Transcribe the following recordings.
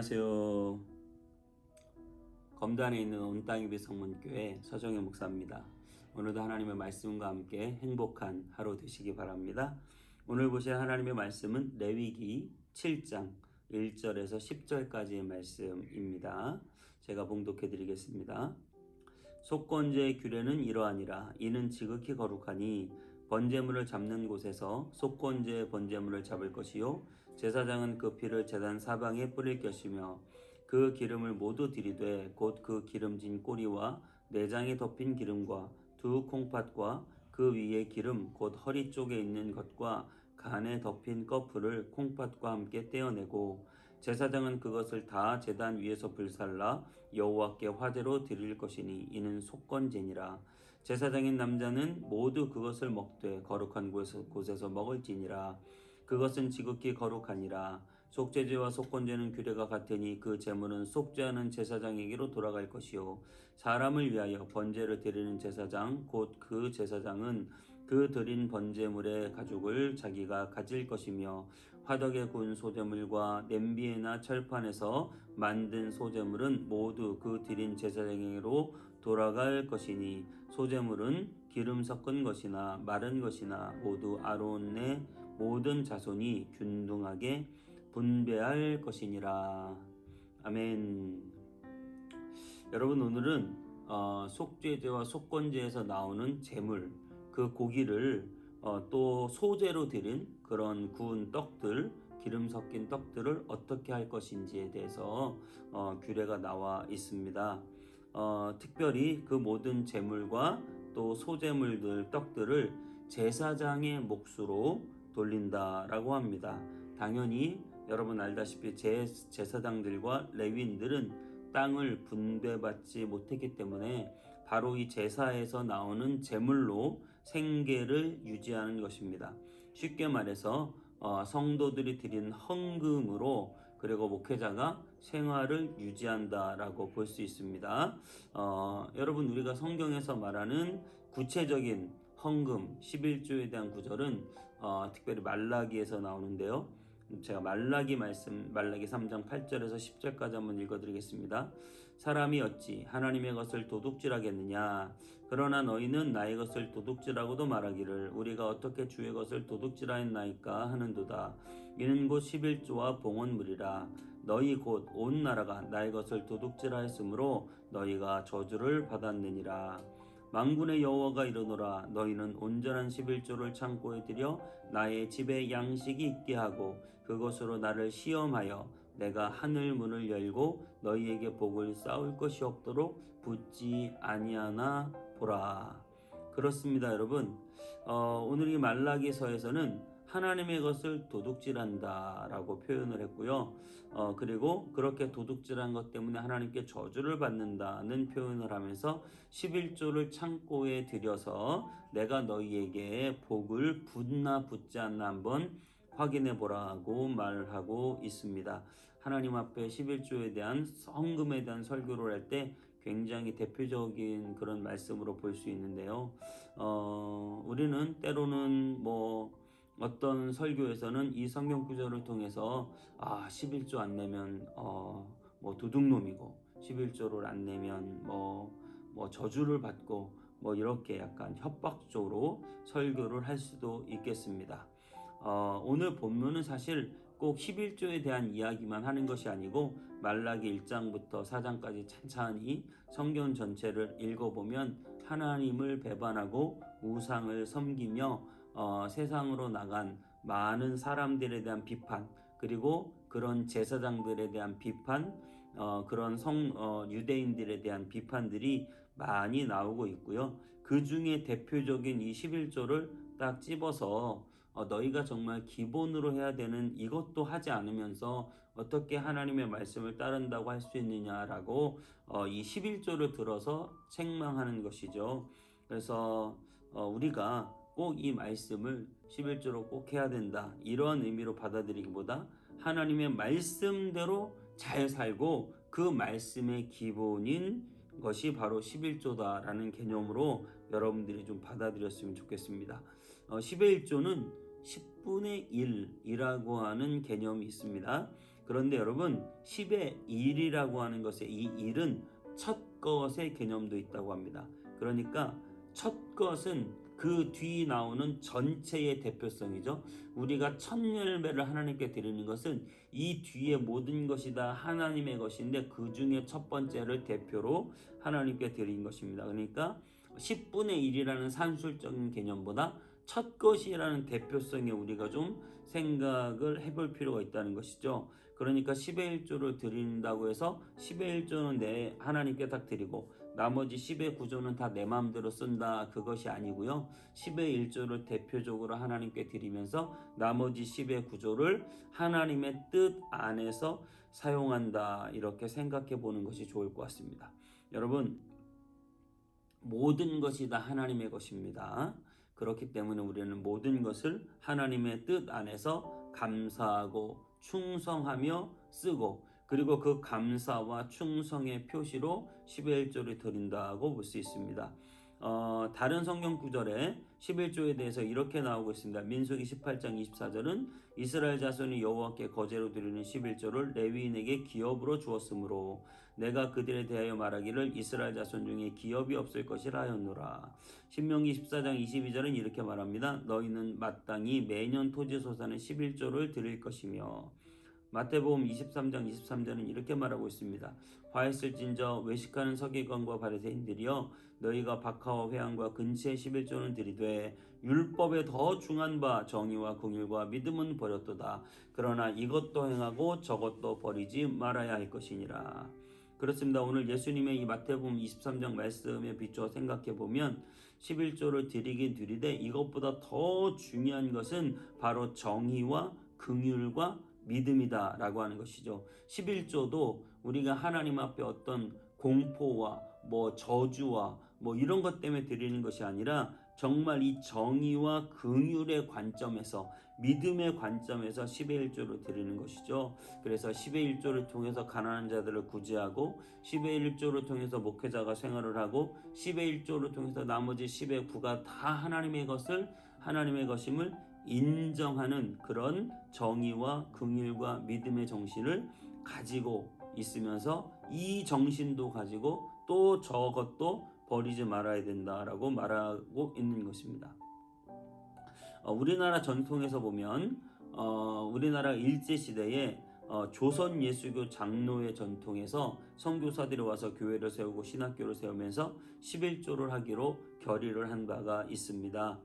안녕하세요. 검단에 있는 온땅이비 성문교회 서정혜 목사입니다. 오늘도 하나님의 말씀과 함께 행복한 하루 되시기 바랍니다. 오늘 보실 하나님의 말씀은 레위기 7장 1절에서 10절까지의 말씀입니다. 제가 봉독해 드리겠습니다. 속건제의 규례는 이러하니라. 이는 지극히 거룩하니 번제물을 잡는 곳에서 속건제의 번제물을 잡을 것이요 제사장은 그 피를 제단 사방에 뿌릴 것이며 그 기름을 모두 들이되 곧 그 기름진 꼬리와 내장에 덮인 기름과 두 콩팥과 그 위에 기름 곧 허리 쪽에 있는 것과 간에 덮인 꺼풀을 콩팥과 함께 떼어내고 제사장은 그것을 다 제단 위에서 불살라 여호와께 화제로 드릴 것이니 이는 속건제니라. 제사장인 남자는 모두 그것을 먹되 거룩한 곳에서 먹을지니라. 그것은 지극히 거룩하니라. 속죄제와 속건제는 규례가 같으니 그 제물은 속죄하는 제사장에게로 돌아갈 것이요 사람을 위하여 번제를 드리는 제사장 곧 그 제사장은 그 드린 번제물의 가죽을 자기가 가질 것이며 화덕에 구운 소제물과 냄비에나 철판에서 만든 소제물은 모두 그 드린 제사장에게로 돌아갈 것이니 소제물은 기름 섞은 것이나 마른 것이나 모두 아론의 모든 자손이 균등하게 분배할 것이니라. 아멘. 여러분, 오늘은 속죄제와 속건제에서 나오는 제물, 그 고기를 또 소제로 드린 그런 구운 떡들, 기름 섞인 떡들을 어떻게 할 것인지에 대해서 규례가 나와 있습니다. 특별히 그 모든 제물과 또 소제물들, 떡들을 제사장의 몫으로 돌린다라고 합니다. 당연히 여러분 알다시피 제사장들과 레위인들은 땅을 분배받지 못했기 때문에 바로 이 제사에서 나오는 제물로 생계를 유지하는 것입니다. 쉽게 말해서 성도들이 드린 헌금으로 그리고 목회자가 생활을 유지한다라고 볼 수 있습니다. 여러분, 우리가 성경에서 말하는 구체적인 헌금 11조에 대한 구절은 특별히 말라기에서 나오는데요. 제가 말라기 3장 8절에서 10절까지 한번 읽어드리겠습니다. 사람이 어찌 하나님의 것을 도둑질하겠느냐? 그러나 너희는 나의 것을 도둑질하고도 말하기를 우리가 어떻게 주의 것을 도둑질하였나이까 하는도다. 이는 곧 11조와 봉헌물이라. 너희 곧 온 나라가 나의 것을 도둑질하였으므로 너희가 저주를 받았느니라. 만군의 여호와가 이르노라. 너희는 온전한 11조를 창고에 들여 나의 집에 양식이 있게 하고 그것으로 나를 시험하여 내가 하늘 문을 열고 너희에게 복을 쌓을 것이 없도록 붙지 아니하나 보라. 그렇습니다, 여러분. 오늘 이 말라기서에서는 하나님의 것을 도둑질한다 라고 표현을 했고요. 그리고 그렇게 도둑질한 것 때문에 하나님께 저주를 받는다는 표현을 하면서 11조를 창고에 들여서 내가 너희에게 복을 붙나 붙지 않나 한번 확인해 보라고 말하고 있습니다. 하나님 앞에 11조에 대한 헌금에 대한 설교를 할 때 굉장히 대표적인 그런 말씀으로 볼 수 있는데요. 우리는 때로는 어떤 설교에서는 이 성경 구절을 통해서 11조 안 내면 도둑놈이고 11조를 안 내면 저주를 받고 이렇게 약간 협박적으로 설교를 할 수도 있겠습니다. 오늘 본문은 사실 꼭 11조에 대한 이야기만 하는 것이 아니고 말라기 1장부터 4장까지 찬찬히 성경 전체를 읽어보면 하나님을 배반하고 우상을 섬기며 세상으로 나간 많은 사람들에 대한 비판, 그리고 그런 제사장들에 대한 비판, 그런 유대인들에 대한 비판들이 많이 나오고 있고요. 그 중에 대표적인 이 11조를 딱 집어서 너희가 정말 기본으로 해야 되는 이것도 하지 않으면서 어떻게 하나님의 말씀을 따른다고 할 수 있느냐라고 이 11조를 들어서 책망하는 것이죠. 그래서 우리가 꼭 이 말씀을 11조로 꼭 해야 된다, 이러한 의미로 받아들이기보다 하나님의 말씀대로 잘 살고 그 말씀의 기본인 것이 바로 11조다라는 개념으로 여러분들이 좀 받아들였으면 좋겠습니다. 11조는 10분의 1이라고 하는 개념이 있습니다. 그런데 여러분 10의 1이라고 하는 것의 이 1은 첫 것의 개념도 있다고 합니다. 그러니까 첫 것은 그 뒤 나오는 전체의 대표성이죠. 우리가 첫 열매를 하나님께 드리는 것은 이 뒤에 모든 것이 다 하나님의 것인데 그 중에 첫 번째를 대표로 하나님께 드린 것입니다. 그러니까 10분의 1이라는 산술적인 개념보다 첫 것이라는 대표성에 우리가 좀 생각을 해볼 필요가 있다는 것이죠. 그러니까 10의 1조를 드린다고 해서 10의 1조는 내 하나님께 딱 드리고 나머지 10의 9조는 다 내 마음대로 쓴다, 그것이 아니고요. 10의 1조를 대표적으로 하나님께 드리면서 나머지 10의 9조를 하나님의 뜻 안에서 사용한다, 이렇게 생각해 보는 것이 좋을 것 같습니다. 여러분, 모든 것이 다 하나님의 것입니다. 그렇기 때문에 우리는 모든 것을 하나님의 뜻 안에서 감사하고 충성하며 쓰고, 그리고 그 감사와 충성의 표시로 10의 1조를 드린다고 볼 수 있습니다. 다른 성경 구절에 11조에 대해서 이렇게 나오고 있습니다. 민수기 18장 24절은 이스라엘 자손이 여호와께 거제로 드리는 11조를 레위인에게 기업으로 주었으므로 내가 그들에 대하여 말하기를 이스라엘 자손 중에 기업이 없을 것이라 하였노라. 신명기 14장 22절은 이렇게 말합니다. 너희는 마땅히 매년 토지 소산의 11조를 드릴 것이며, 마태복음 23장 23절은 이렇게 말하고 있습니다. 화했을진저 외식하는 서기관과 바리새인들이여, 너희가 박하와 회당과 근치의 11조는 드리되 율법에 더 중한 바 정의와 긍휼과 믿음은 버렸도다. 그러나 이것도 행하고 저것도 버리지 말아야 할 것이니라. 그렇습니다. 오늘 예수님의 이 마태복음 23장 말씀에 비추어 생각해 보면 11조를 드리긴 드리되 이것보다 더 중요한 것은 바로 정의와 긍휼과 믿음이다 라고 하는 것이죠. 11조도 우리가 하나님 앞에 어떤 공포와 저주와 이런 것 때문에 드리는 것이 아니라 정말 이 정의와 긍휼의 관점에서, 믿음의 관점에서 10의 1조를 드리는 것이죠. 그래서 10의 1조를 통해서 가난한 자들을 구제하고, 10의 1조를 통해서 목회자가 생활을 하고, 10의 1조를 통해서 나머지 10의 9가 다 하나님의 것임을 인정하는 그런 정의와 긍휼과 믿음의 정신을 가지고 있으면서, 이 정신도 가지고 또 저것도 버리지 말아야 된다라고 말하고 있는 것입니다. 우리나라 전통에서 보면 우리나라 일제시대에 조선 예수교 장로의 전통에서 선교사들이 와서 교회를 세우고 신학교를 세우면서 11조를 하기로 결의를 한 바가 있습니다.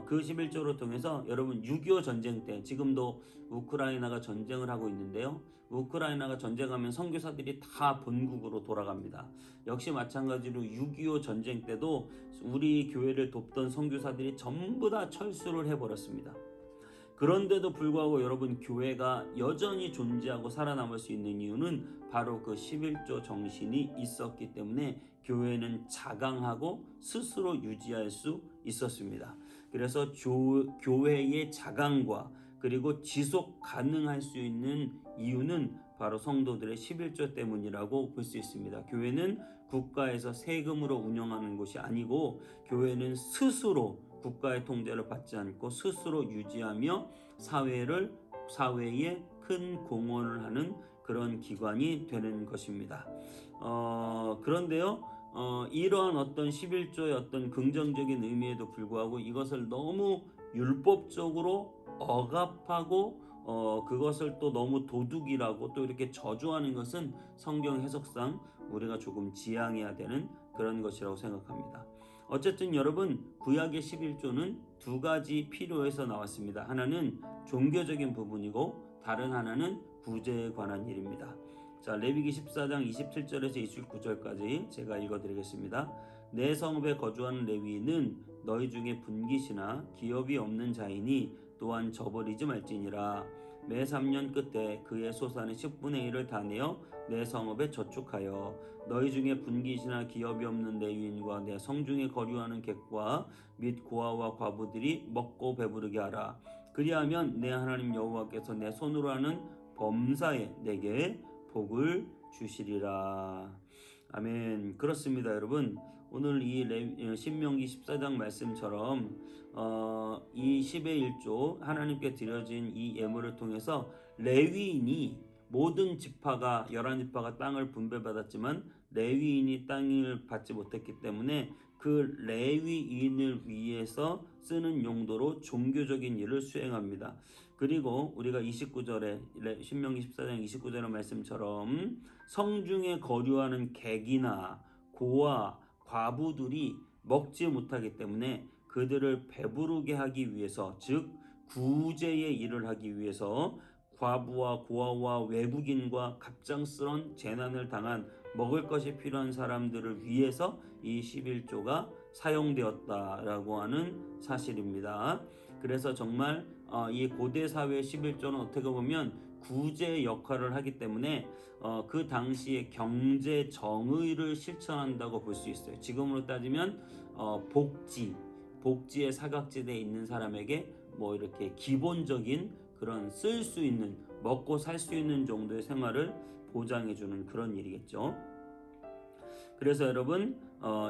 그 11조를 통해서 여러분 6.25 전쟁 때, 지금도 우크라이나가 전쟁을 하고 있는데요. 우크라이나가 전쟁하면 선교사들이 다 본국으로 돌아갑니다. 역시 마찬가지로 6.25 전쟁 때도 우리 교회를 돕던 선교사들이 전부 다 철수를 해버렸습니다. 그런데도 불구하고 여러분, 교회가 여전히 존재하고 살아남을 수 있는 이유는 바로 그 11조 정신이 있었기 때문에 교회는 자강하고 스스로 유지할 수 있었습니다. 그래서 교회의 자강과 그리고 지속 가능할 수 있는 이유는 바로 성도들의 11조 때문이라고 볼 수 있습니다. 교회는 국가에서 세금으로 운영하는 것이 아니고, 교회는 스스로 국가의 통제를 받지 않고 스스로 유지하며 사회에 큰 공헌을 하는 그런 기관이 되는 것입니다. 그런데요, 이러한 어떤 11조의 어떤 긍정적인 의미에도 불구하고 이것을 너무 율법적으로 억압하고 그것을 또 너무 도둑이라고 또 이렇게 저주하는 것은 성경 해석상 우리가 조금 지양해야 되는 그런 것이라고 생각합니다. 어쨌든 여러분, 구약의 11조는 두 가지 필요해서 나왔습니다. 하나는 종교적인 부분이고 다른 하나는 구제에 관한 일입니다. 자, 레위기 14장 27절에서 29절까지 제가 읽어드리겠습니다. 내 성읍에 거주하는 레위인은 너희 중에 분깃이나 기업이 없는 자이니 또한 저버리지 말지니라. 매 3년 끝에 그의 소산의 10분의 1을 다 내어 내 성읍에 저축하여 너희 중에 분깃이나 기업이 없는 레위인과 내 성중에 거류하는 객과 및 고아와 과부들이 먹고 배부르게 하라. 그리하면 내 하나님 여호와께서 내 손으로 하는 범사에 내게 복을 주시리라. 아멘. 그렇습니다, 여러분. 오늘 이 신명기 14장 말씀처럼 이 10의 1조 하나님께 드려진 이 예물을 통해서 레위인이 모든 지파가 11지파가 땅을 분배받았지만 레위인이 땅을 받지 못했기 때문에 그 레위인을 위해서 쓰는 용도로 종교적인 일을 수행합니다. 그리고 우리가 29절에 신명기 14장 29절의 말씀처럼 성중에 거류하는 객이나 고아, 과부들이 먹지 못하기 때문에 그들을 배부르게 하기 위해서, 즉 구제의 일을 하기 위해서 과부와 고아와 외국인과 갑작스런 재난을 당한 먹을 것이 필요한 사람들을 위해서 이 11조가 사용되었다라고 하는 사실입니다. 그래서 정말 이 고대 사회 11조는 어떻게 보면 구제 역할을 하기 때문에 그 당시에 경제 정의를 실천한다고 볼 수 있어요. 지금으로 따지면 복지의 사각지대에 있는 사람에게 뭐 이렇게 기본적인 그런 쓸 수 있는, 먹고 살 수 있는 정도의 생활을 보장해주는 그런 일이겠죠. 그래서 여러분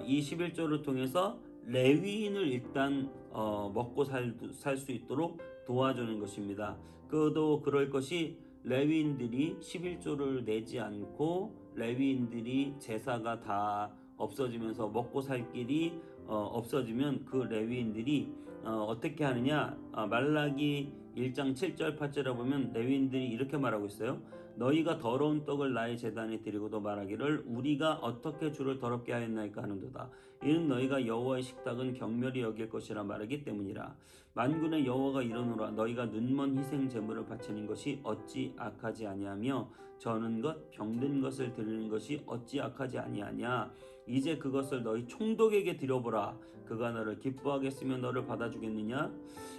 이 11조를 통해서 레위인을 일단 먹고 살 수 있도록 도와주는 것입니다. 그도 그럴 것이 레위인들이 11조를 내지 않고 레위인들이 제사가 다 없어지면서 먹고 살 길이 없어지면 그 레위인들이 어떻게 하느냐. 말라기 1장 7절 8절에 보면 레위인들이 이렇게 말하고 있어요. 너희가 더러운 떡을 나의 제단에 드리고도 말하기를 우리가 어떻게 주를 더럽게 하였나이까 하는도다. 이는 너희가 여호와의 식탁은 경멸히 여길 것이라 말하기 때문이라. 만군의 여호와가 이르노라. 너희가 눈먼 희생 제물을 바치는 것이 어찌 악하지 아니하며 저는 것 병든 것을 드리는 것이 어찌 악하지 아니하냐. 이제 그것을 너희 총독에게 드려보라. 그가 너를 기뻐하겠으며 너를 받아주겠느냐.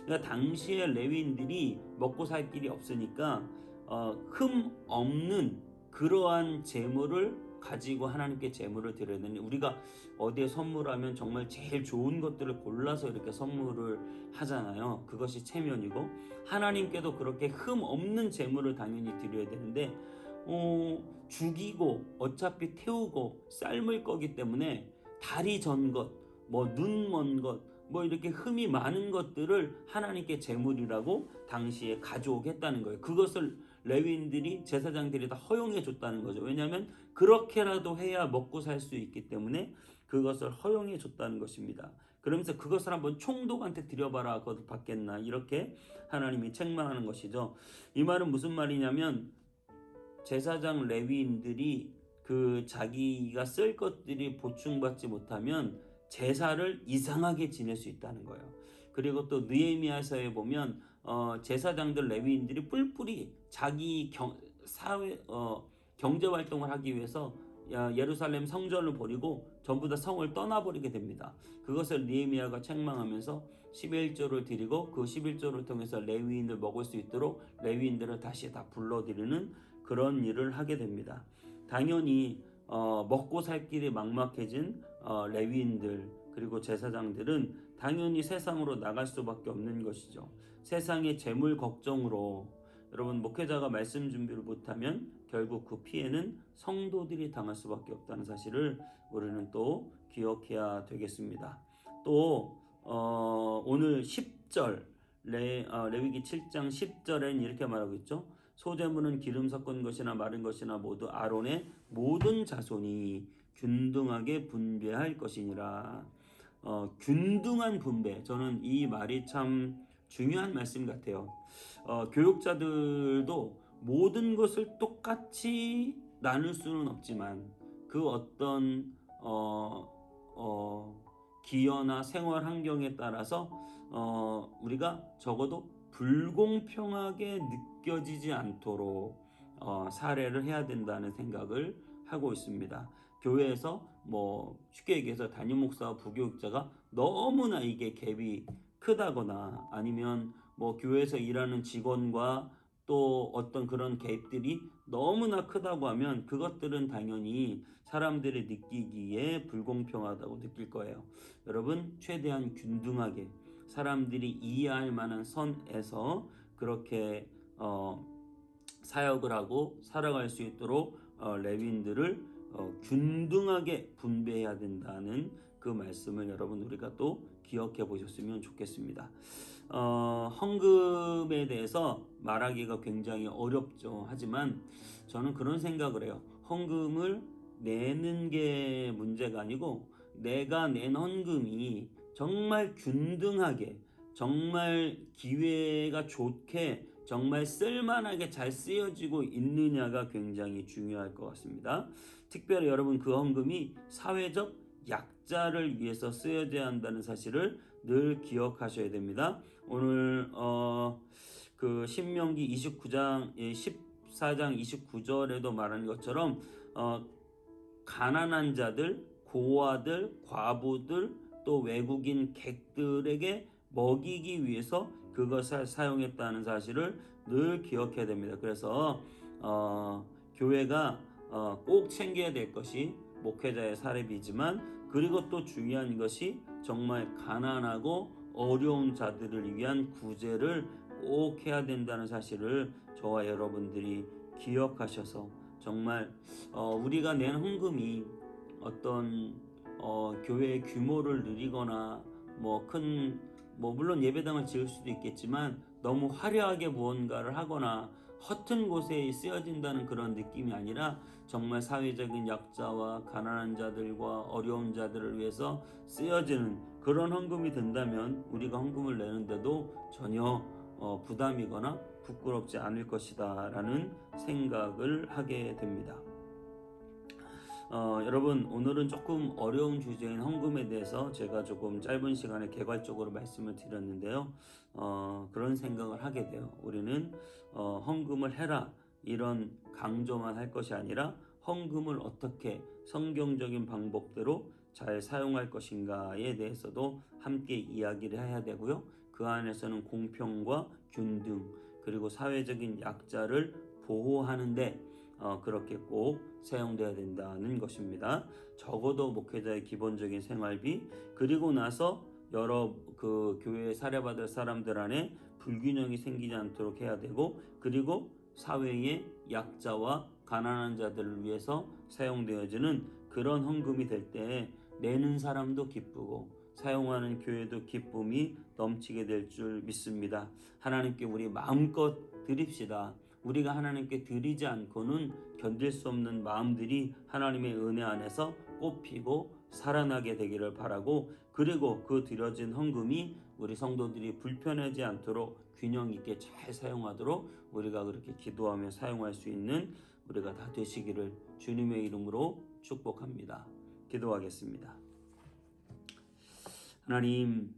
그러니까 당시에 레위인들이 먹고 살 길이 없으니까 흠 없는 그러한 재물을 가지고 하나님께 재물을 드려야 되는데, 우리가 어디에 선물하면 정말 제일 좋은 것들을 골라서 이렇게 선물을 하잖아요. 그것이 체면이고, 하나님께도 그렇게 흠 없는 재물을 당연히 드려야 되는데 죽이고 어차피 태우고 삶을 거기 때문에 다리 전 것, 뭐 눈 먼 것, 뭐 이렇게 흠이 많은 것들을 하나님께 제물이라고 당시에 가져오겠다는 거예요. 그것을 레위인들이, 제사장들이 다 허용해 줬다는 거죠. 왜냐하면 그렇게라도 해야 먹고 살 수 있기 때문에 그것을 허용해 줬다는 것입니다. 그러면서 그것을 한번 총독한테 드려봐라. 그것을 받겠나, 이렇게 하나님이 책망하는 것이죠. 이 말은 무슨 말이냐면 제사장 레위인들이 그 자기가 쓸 것들이 보충받지 못하면 제사를 이상하게 지낼 수 있다는 거예요. 그리고 또 느헤미야서에 보면 제사장들 레위인들이 뿔뿔이 자기 경제 활동을 하기 위해서 예루살렘 성전을 버리고 전부 다 성을 떠나버리게 됩니다. 그것을 느헤미야가 책망하면서 11조를 드리고 그 11조를 통해서 레위인을 먹을 수 있도록 레위인들을 다시 다 불러들이는 그런 일을 하게 됩니다. 당연히 먹고 살 길이 막막해진 레위인들 그리고 제사장들은 당연히 세상으로 나갈 수밖에 없는 것이죠. 세상의 재물 걱정으로 여러분, 목회자가 말씀 준비를 못하면 결국 그 피해는 성도들이 당할 수밖에 없다는 사실을 우리는 또 기억해야 되겠습니다. 또 오늘 10절 레위기 7장 10절엔 이렇게 말하고 있죠. 소재물은 기름 섞은 것이나 마른 것이나 모두 아론의 모든 자손이 균등하게 분배할 것이니라. 균등한 분배, 저는 이 말이 참 중요한 말씀 같아요. 교육자들도 모든 것을 똑같이 나눌 수는 없지만 그 어떤 기여나 생활 환경에 따라서 우리가 적어도 불공평하게 느껴지지 않도록 사례를 해야 된다는 생각을 하고 있습니다. 교회에서 뭐 쉽게 얘기해서 담임 목사와 부교육자가 너무나 이게 갭이 크다거나 아니면 뭐 교회에서 일하는 직원과 또 어떤 그런 갭들이 너무나 크다고 하면 그것들은 당연히 사람들이 느끼기에 불공평하다고 느낄 거예요. 여러분, 최대한 균등하게 사람들이 이해할 만한 선에서 그렇게 사역을 하고 살아갈 수 있도록 레위인들을 균등하게 분배해야 된다는 그 말씀을 여러분 우리가 또 기억해 보셨으면 좋겠습니다. 헌금에 대해서 말하기가 굉장히 어렵죠. 하지만 저는 그런 생각을 해요. 헌금을 내는 게 문제가 아니고 내가 낸 헌금이 정말 균등하게, 정말 기회가 좋게, 정말 쓸만하게 잘 쓰여지고 있느냐가 굉장히 중요할 것 같습니다. 특별히 여러분 그 헌금이 사회적 약자를 위해서 쓰여져야 한다는 사실을 늘 기억하셔야 됩니다. 오늘 그 신명기 29장 14장 29절에도 말한 것처럼 가난한 자들, 고아들, 과부들, 또 외국인 객들에게 먹이기 위해서 그것을 사용했다는 사실을 늘 기억해야 됩니다. 그래서 교회가 꼭 챙겨야 될 것이 목회자의 사례비지만, 그리고 또 중요한 것이 정말 가난하고 어려운 자들을 위한 구제를 꼭 해야 된다는 사실을 저와 여러분들이 기억하셔서 정말 우리가 낸 헌금이 어떤 교회의 규모를 누리거나 물론 예배당을 지을 수도 있겠지만 너무 화려하게 무언가를 하거나 허튼 곳에 쓰여진다는 그런 느낌이 아니라 정말 사회적인 약자와 가난한 자들과 어려운 자들을 위해서 쓰여지는 그런 헌금이 된다면 우리가 헌금을 내는데도 전혀 부담이거나 부끄럽지 않을 것이다 라는 생각을 하게 됩니다. 여러분, 오늘은 조금 어려운 주제인 헌금에 대해서 제가 조금 짧은 시간에 개괄적으로 말씀을 드렸는데요. 그런 생각을 하게 돼요. 우리는 헌금을 해라 이런 강조만 할 것이 아니라 헌금을 어떻게 성경적인 방법대로 잘 사용할 것인가에 대해서도 함께 이야기를 해야 되고요. 그 안에서는 공평과 균등, 그리고 사회적인 약자를 보호하는데 그렇게 꼭 사용되어야 된다는 것입니다. 적어도 목회자의 기본적인 생활비, 그리고 나서 여러 그 교회에 사례받을 사람들 안에 불균형이 생기지 않도록 해야 되고, 그리고 사회의 약자와 가난한 자들을 위해서 사용되어지는 그런 헌금이 될 때 내는 사람도 기쁘고 사용하는 교회도 기쁨이 넘치게 될 줄 믿습니다. 하나님께 우리 마음껏 드립시다. 우리가 하나님께 드리지 않고는 견딜 수 없는 마음들이 하나님의 은혜 안에서 꽃피고 살아나게 되기를 바라고, 그리고 그 드려진 헌금이 우리 성도들이 불편하지 않도록 균형 있게 잘 사용하도록 우리가 그렇게 기도하며 사용할 수 있는 우리가 다 되시기를 주님의 이름으로 축복합니다. 기도하겠습니다. 하나님,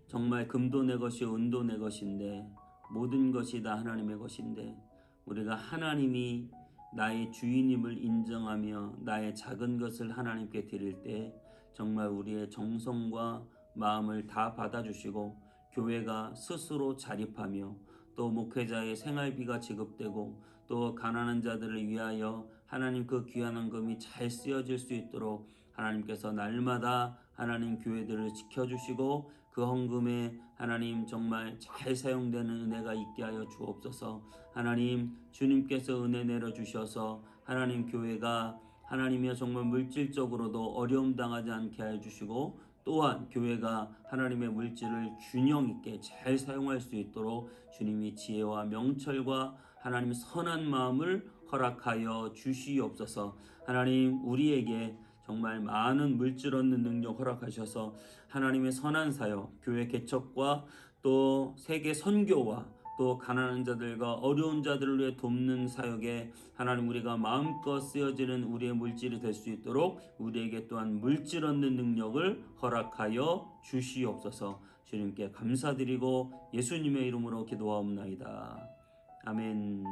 정말 금도 내 것이 은도 내 것인데 모든 것이 다 하나님의 것인데 우리가 하나님이 나의 주인임을 인정하며 나의 작은 것을 하나님께 드릴 때 정말 우리의 정성과 마음을 다 받아주시고 교회가 스스로 자립하며 또 목회자의 생활비가 지급되고 또 가난한 자들을 위하여 하나님 그 귀한 헌금이 잘 쓰여질 수 있도록 하나님께서 날마다 하나님 교회들을 지켜주시고 그 헌금에 하나님 정말 잘 사용되는 은혜가 있게 하여 주옵소서. 하나님, 주님께서 은혜 내려주셔서 하나님 교회가 하나님이여 정말 물질적으로도 어려움 당하지 않게 하여 주시고, 또한 교회가 하나님의 물질을 균형 있게 잘 사용할 수 있도록 주님이 지혜와 명철과 하나님 선한 마음을 허락하여 주시옵소서. 하나님, 우리에게 정말 많은 물질 얻는 능력 허락하셔서 하나님의 선한 사역, 교회 개척과 또 세계 선교와 또 가난한 자들과 어려운 자들을 위해 돕는 사역에 하나님 우리가 마음껏 쓰여지는 우리의 물질이 될 수 있도록 우리에게 또한 물질 얻는 능력을 허락하여 주시옵소서. 주님께 감사드리고 예수님의 이름으로 기도하옵나이다. 아멘.